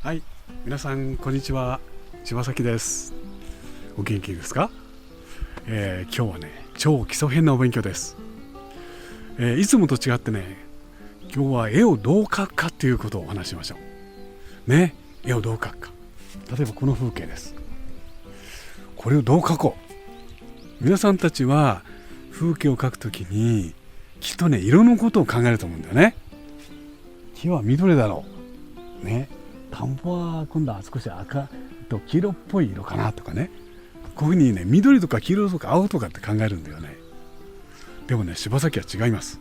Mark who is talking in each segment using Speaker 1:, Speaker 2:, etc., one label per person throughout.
Speaker 1: はい、皆さんこんにちは。柴崎です。お元気ですか？今日はね、超基礎編のお勉強です。いつもと違ってね、今日は絵をどう描くかっていうことをお話ししましょう。ね、絵をどう描くか。例えばこの風景です。これをどう描こう。皆さんたちは風景を描くときにきっとね、色のことを考えると思うんだよね。木は緑だろう。ね。田んぼは今度は少し赤と黄色っぽい色かなとかね、こういうふうにね、緑とか黄色とか青とかって考えるんだよね。でもね、柴崎は違います。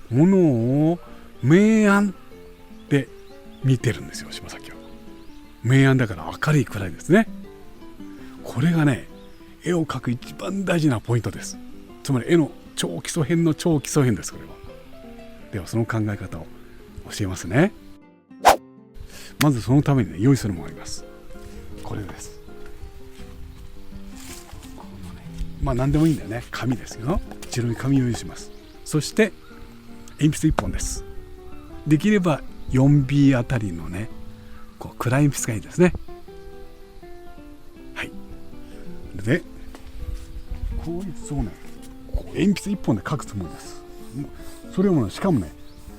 Speaker 1: ものを明暗で見てるんですよ、柴崎は。明暗だから明るいくらいですね。これがね、絵を描く一番大事なポイントです。つまり絵の超基礎編の超基礎編です、これは。ではその考え方を教えますね。まずそのためにね、用意するものがあります。これです。このね、まあ何でもいいんだよね。紙ですよ。白い紙を用意します。そして鉛筆1本です。できれば 4B あたりのね、こう暗い鉛筆がいいですね。はい。で、こいつをね、こう鉛筆1本で書くつもりです。それをね、しかもね、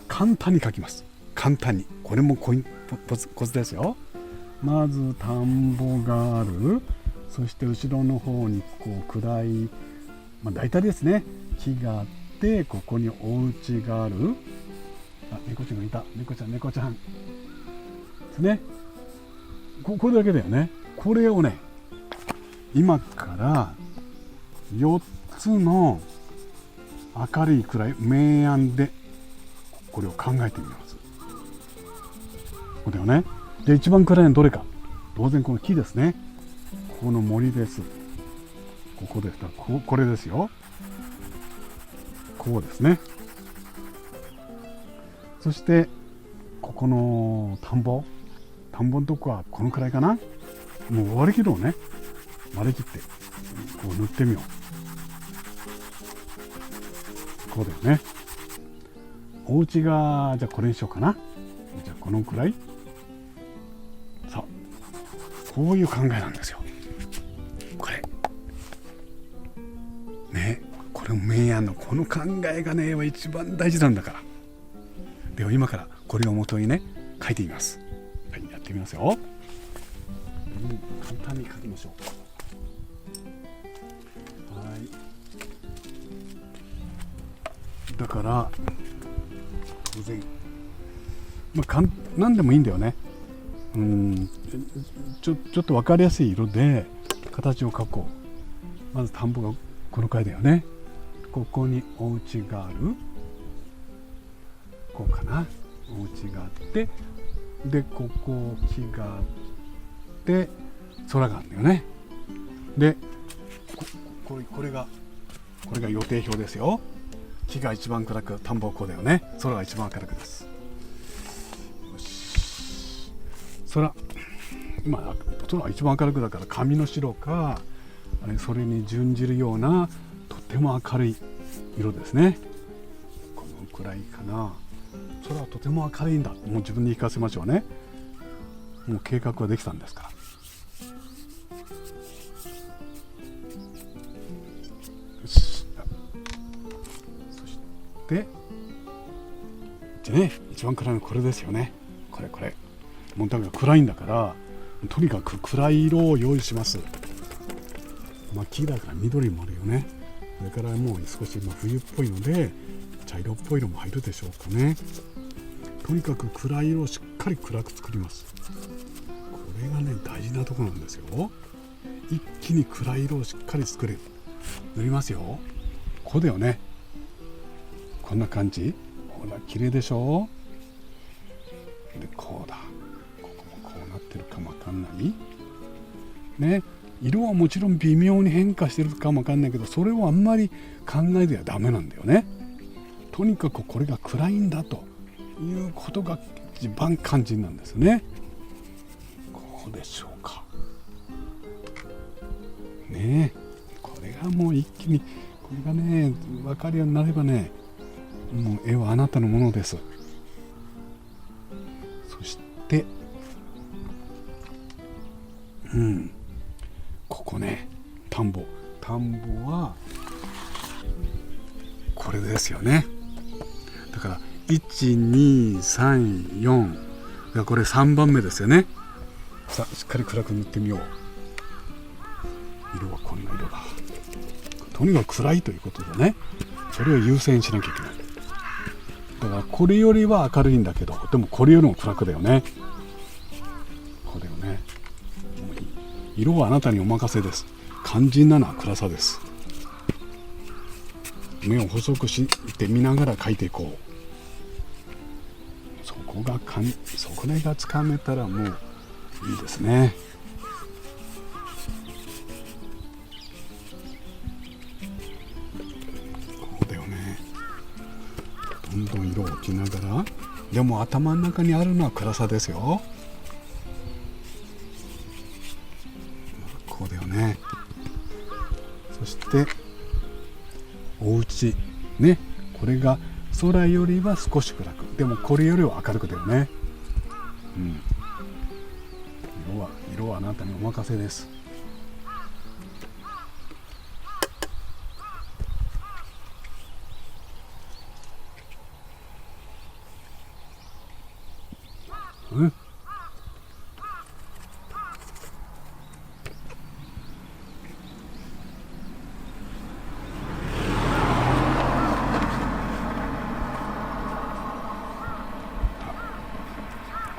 Speaker 1: 簡単に書きます。簡単に。これもコツですよ。まず田んぼがある。そして後ろの方にこう暗い、大体ですね、木があって、ここにお家がある。あ、猫ちゃんがいた。猫ちゃんですね。これだけだよね。これをね、今から4つの明るいくらい明暗でこれを考えてみます。これをね。で、一番暗いのはどれか。当然この木ですね。この森です。ここです。これですよ。こうですね。そしてここの田んぼのとこはこのくらいかな。もう割り切るをね、割り切ってこう塗ってみよう。こうだよね。お家がじゃあこれにしようかな。じゃあこのくらい。さあ、こういう考えなんですよ。これね、これも明暗のこの考えがね、一番大事なんだから。では今からこれを元にね、書いてみます。はい、やってみますよ。簡単に書きましょう。はい。だから当然、何でもいいんだよね。ちょっと分かりやすい色で形を描こう。まず田んぼがこのくらいだよね。ここにお家がある。こうかな。お家があって、でここ木があって空があるんだよね。でこれが予定表ですよ。木が一番暗く、田んぼはこうだよね。空が一番明るくです。よし。空は一番明るくだから紙の白か、それに準じるようなとても明るい色ですね。このくらいかな。空はとても明るいんだ。もう自分に言い聞かせましょうね。もう計画はできたんですから。よし。そして一番暗いのこれですよね。これもうだから暗いんだから、とにかく暗い色を用意します。木だから緑もあるよね。それからもう少し冬っぽいので茶色っぽい色も入るでしょうかね。とにかく暗い色をしっかり暗く作ります。これがね、大事なところなんですよ。一気に暗い色をしっかり作れる。塗りますよ。こうだよね。こんな感じ。ほら綺麗でしょ。でこうだ。ここもこうなってるかもわかんないね。色はもちろん微妙に変化してるかもわかんないけど、それをあんまり考えてはダメなんだよね。とにかくこれが暗いんだということが一番肝心なんですね。こうでしょうかね。これがもう一気にこれがね、分かるようになればね、もう絵はあなたのものです。そしてここね、田んぼはこれですよね。だから1234がこれ3番目ですよね。さあしっかり暗く塗ってみよう。色はこんな色だ。とにかく暗いということでね、それを優先しなきゃいけない。だからこれよりは明るいんだけど、でもこれよりも暗くだよね。これをね、もう色はあなたにお任せです。肝心なのは暗さです。目を細くして見ながら描いていこう。それがつかめたらもういいですね。こうだよね。どんどん色を置きながら、でも頭の中にあるのは暗さですよ。こうだよね。そしてお家ね、これが空よりは少し暗く、でもこれよりは明るくだよね。色はあなたにお任せです。こ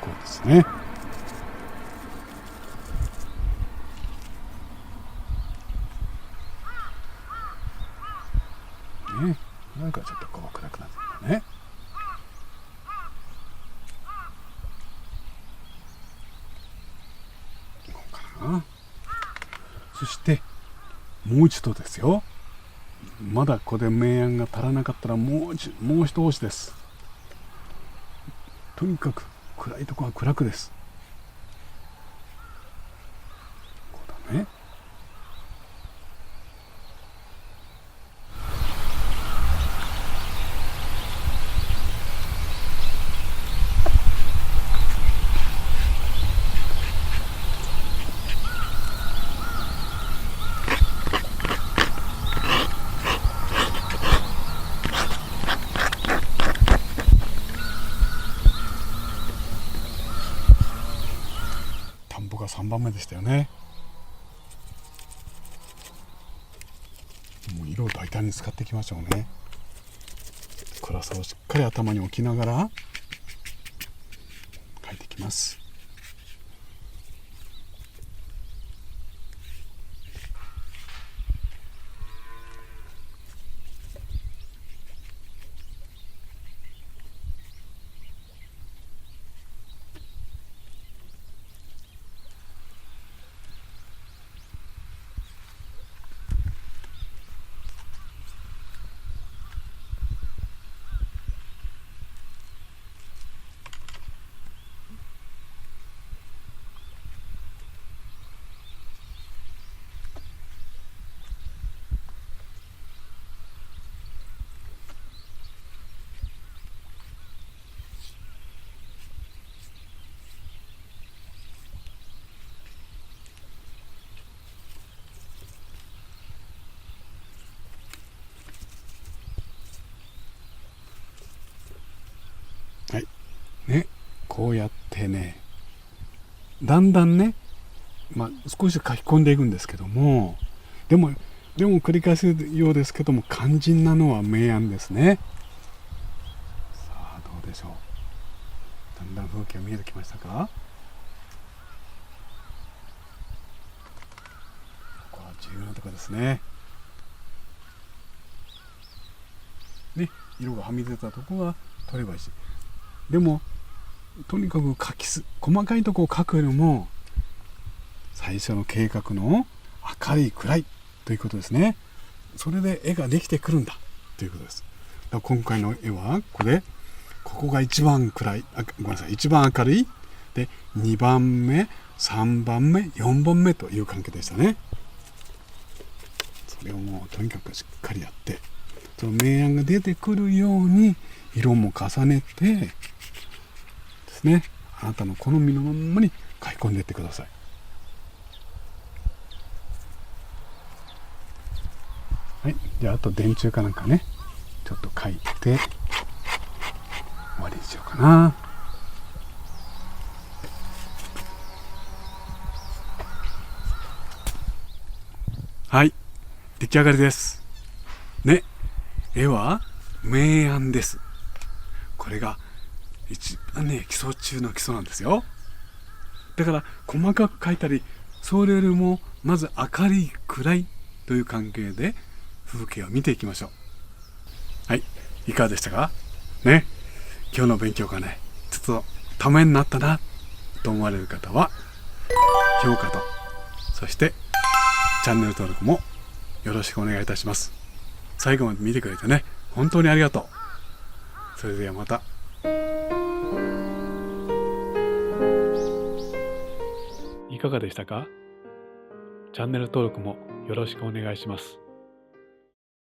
Speaker 1: うですね。なんかちょっとこう暗くなってるね。こうかな。そしてもう一度ですよ。まだここで明暗が足らなかったらもう一押しです。とにかく暗いところは暗くです。こうだね。が3番目でしたよね。もう色を大胆に使っていきましょうね。暗さをしっかり頭に置きながら描いていきます。はいね、こうやってね、だんだんね、少し書き込んでいくんですけども、でも繰り返すようですけども、肝心なのは明暗ですね。さあどうでしょう。だんだん風景が見えてきましたか。ここは重要なところですね。色がはみ出たところは取ればいいし、でもとにかく細かいところを描くよりも最初の計画の明るい暗いということですね。それで絵ができてくるんだということです。だから今回の絵はここが一番暗い、ごめんなさい、一番明るいで2番目3番目4番目という関係でしたね。それをもうとにかくしっかりやって、その明暗が出てくるように色も重ねてですね、あなたの好みのままに書き込んでいってください。はい、じゃああと電柱かなんかねちょっと描いて終わりにしようかな。はい、出来上がりですね。絵は明暗です。これが一番ね基礎中の基礎なんですよ。だから細かく描いたり、それよりもまず明るい暗いという関係で風景を見ていきましょう。はい、いかがでしたかね。今日の勉強がねちょっとためになったなと思われる方は評価と、そしてチャンネル登録もよろしくお願いいたします。最後まで見てくれてね本当にありがとう。それではまた。いかがでしたか？チャンネル登録もよろしくお願いします。